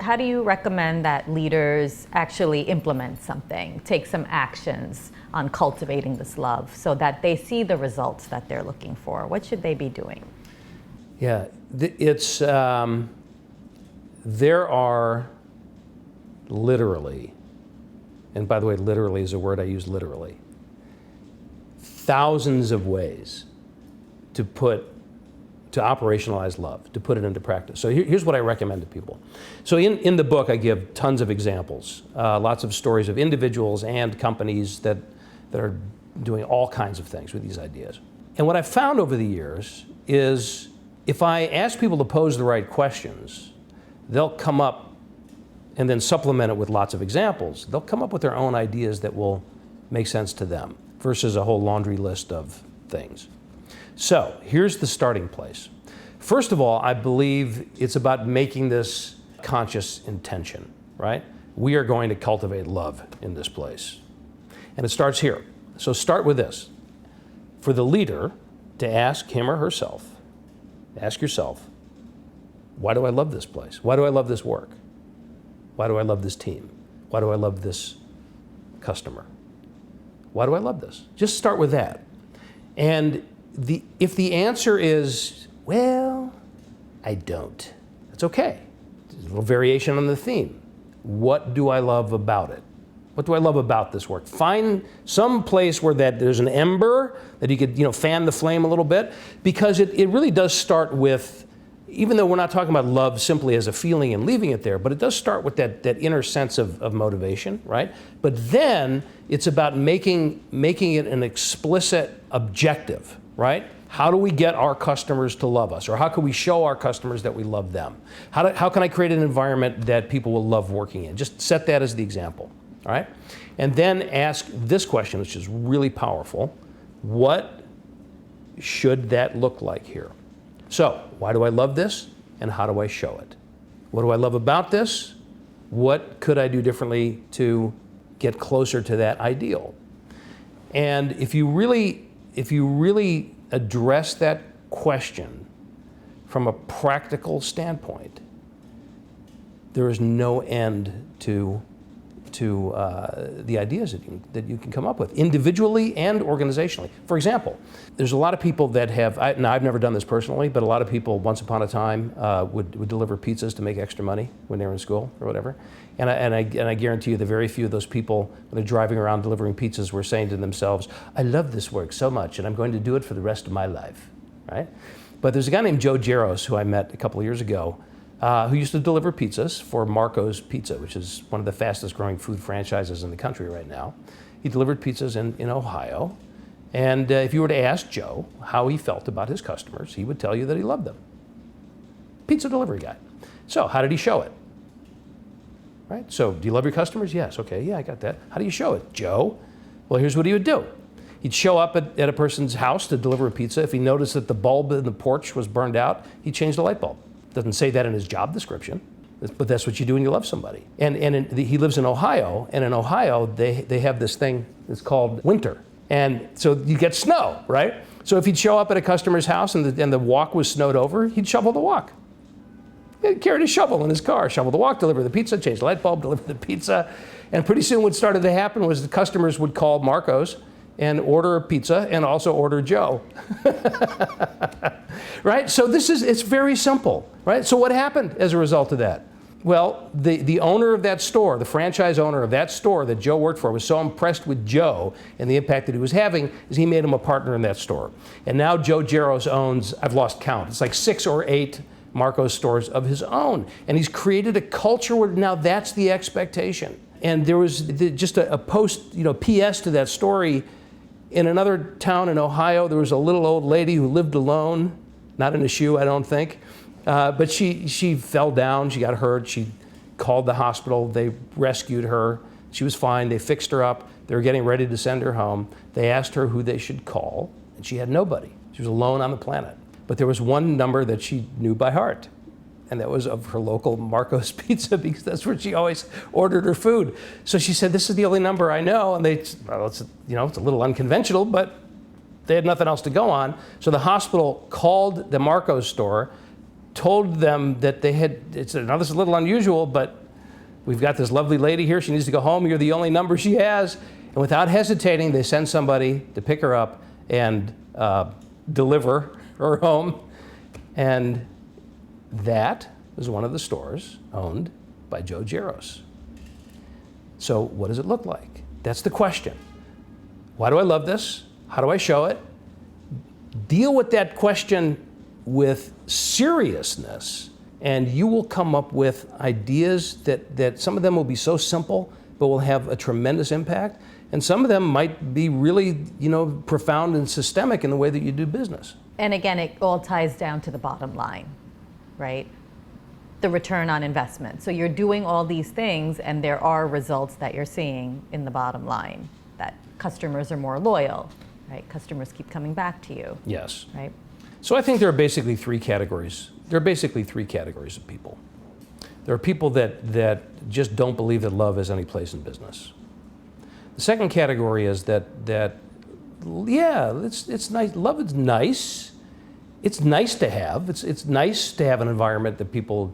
how do you recommend that leaders actually implement something, take some actions on cultivating this love so that they see the results that they're looking for? What should they be doing? Yeah, there are literally, and by the way, literally is a word I use literally, thousands of ways to operationalize love, to put it into practice. So here's what I recommend to people. So in the book, I give tons of examples, lots of stories of individuals and companies that are doing all kinds of things with these ideas. And what I've found over the years is if I ask people to pose the right questions, they'll come up, and then supplement it with lots of examples, they'll come up with their own ideas that will make sense to them versus a whole laundry list of things. So here's the starting place. First of all, I believe it's about making this conscious intention, right? We are going to cultivate love in this place. And it starts here. So start with this. For the leader to ask him or herself, ask yourself, why do I love this place? Why do I love this work? Why do I love this team? Why do I love this customer? Why do I love this? Just start with that. And if the answer is, well, I don't, that's okay. There's a little variation on the theme. What do I love about it? What do I love about this work? Find some place where there's an ember that you could fan the flame a little bit, because it really does start with, even though we're not talking about love simply as a feeling and leaving it there, but it does start with that inner sense of motivation, right? But then it's about making it an explicit objective, right? How do we get our customers to love us? Or how can we show our customers that we love them? How can I create an environment that people will love working in? Just set that as the example, all right? And then ask this question, which is really powerful. What should that look like here? So, why do I love this, and how do I show it? What do I love about this? What could I do differently to get closer to that ideal? And if you really address that question from a practical standpoint, there is no end to the ideas that you can come up with, individually and organizationally. For example, there's a lot of people that have, now I've never done this personally, but a lot of people once upon a time would deliver pizzas to make extra money when they were in school or whatever. And I guarantee you the very few of those people, when they're driving around delivering pizzas, were saying to themselves, I love this work so much and I'm going to do it for the rest of my life, right? But there's a guy named Joe Jaros who I met a couple of years ago, who used to deliver pizzas for Marco's Pizza, which is one of the fastest growing food franchises in the country right now. He delivered pizzas in Ohio. And if you were to ask Joe how he felt about his customers, he would tell you that he loved them. Pizza delivery guy. So how did he show it? Right? So do you love your customers? Yes. Okay. Yeah, I got that. How do you show it? Joe? Well, here's what he would do. He'd show up at a person's house to deliver a pizza. If he noticed that the bulb in the porch was burned out, he'd change the light bulb. Doesn't say that in his job description, but that's what you do when you love somebody. And he lives in Ohio, and in Ohio, they have this thing that's called winter. And so you get snow, right? So if he'd show up at a customer's house and the walk was snowed over, he'd shovel the walk. He'd carry a shovel in his car, shovel the walk, deliver the pizza, change the light bulb, deliver the pizza. And pretty soon what started to happen was the customers would call Marco's and order a pizza and also order Joe. Right? So it's very simple, right? So what happened as a result of that? Well, the owner of that store, the franchise owner of that store that Joe worked for, was so impressed with Joe and the impact that he was having, is he made him a partner in that store. And now Joe Jaros owns, I've lost count, it's like 6 or 8 Marco's stores of his own. And he's created a culture where now that's the expectation. And there was just a post, PS to that story. In another town in Ohio, there was a little old lady who lived alone, not in a shoe, I don't think, but she fell down, she got hurt, she called the hospital, they rescued her, she was fine, they fixed her up, they were getting ready to send her home. They asked her who they should call, and she had nobody. She was alone on the planet. But there was one number that she knew by heart, and that was of her local Marco's Pizza, because that's where she always ordered her food. So she said, this is the only number I know, and it's a little unconventional, but they had nothing else to go on. So the hospital called the Marco's store, told them that they had, now this is a little unusual, but we've got this lovely lady here, she needs to go home, you're the only number she has. And without hesitating, they send somebody to pick her up and deliver her home. And that was one of the stores owned by Joe Giros. So what does it look like? That's the question. Why do I love this? How do I show it? Deal with that question with seriousness, and you will come up with ideas that some of them will be so simple, but will have a tremendous impact. And some of them might be really, profound and systemic in the way that you do business. And again, it all ties down to the bottom line, right? The return on investment. So you're doing all these things and there are results that you're seeing in the bottom line, that customers are more loyal, right? Customers keep coming back to you. Yes. Right? So I think there are basically three categories. There are basically three categories of people. There are people that just don't believe that love has any place in business. The second category is that it's nice. Love is nice. It's nice to have. It's nice to have an environment that people,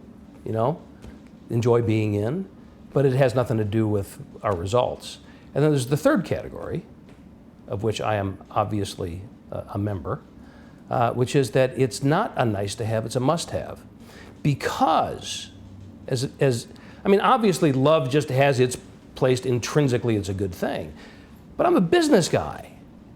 enjoy being in, but it has nothing to do with our results. And then there's the third category, of which I am obviously a member, which is that it's not a nice to have, it's a must have. Because, obviously love just has its place intrinsically, it's a good thing. But I'm a business guy.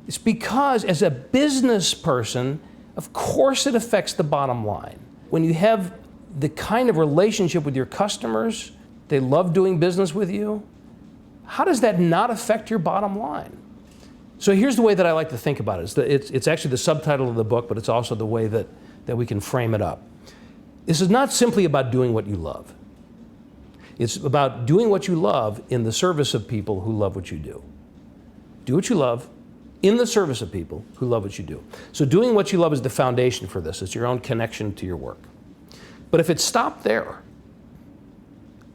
It's because as a business person, of course it affects the bottom line. When you have the kind of relationship with your customers, they love doing business with you, how does that not affect your bottom line? So here's the way that I like to think about it. It's actually the subtitle of the book, but it's also the way that we can frame it up. This is not simply about doing what you love. It's about doing what you love in the service of people who love what you do. Do what you love in the service of people who love what you do. So doing what you love is the foundation for this. It's your own connection to your work. But if it stopped there,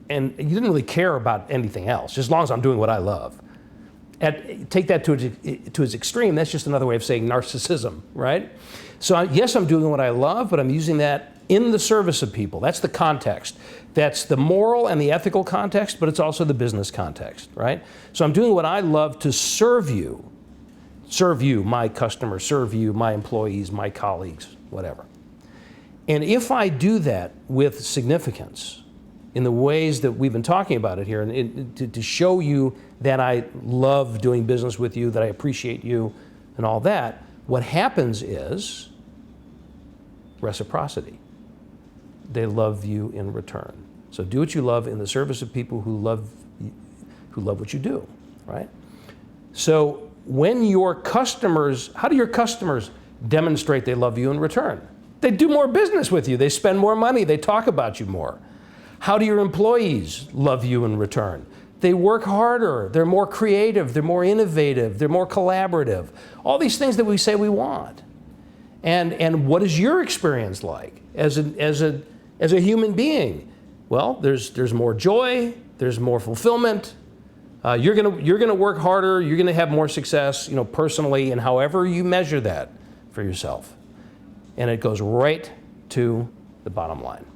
and you didn't really care about anything else, just as long as I'm doing what I love, take that to its extreme, that's just another way of saying narcissism, right? So yes, I'm doing what I love, but I'm using that in the service of people. That's the context. That's the moral and the ethical context, but it's also the business context, right? So I'm doing what I love to serve you, my customer, serve you, my employees, my colleagues, whatever. And if I do that with significance, in the ways that we've been talking about it here, and to show you that I love doing business with you, that I appreciate you, and all that, what happens is reciprocity. They love you in return. So do what you love in the service of people who love what you do, right? So when your customers, how do your customers demonstrate they love you in return? They do more business with you. They spend more money. They talk about you more. How do your employees love you in return? They work harder. They're more creative. They're more innovative. They're more collaborative. All these things that we say we want. And what is your experience like as a human being? Well, there's more joy. There's more fulfillment. You're gonna work harder. You're gonna have more success, personally, and however you measure that for yourself. And it goes right to the bottom line.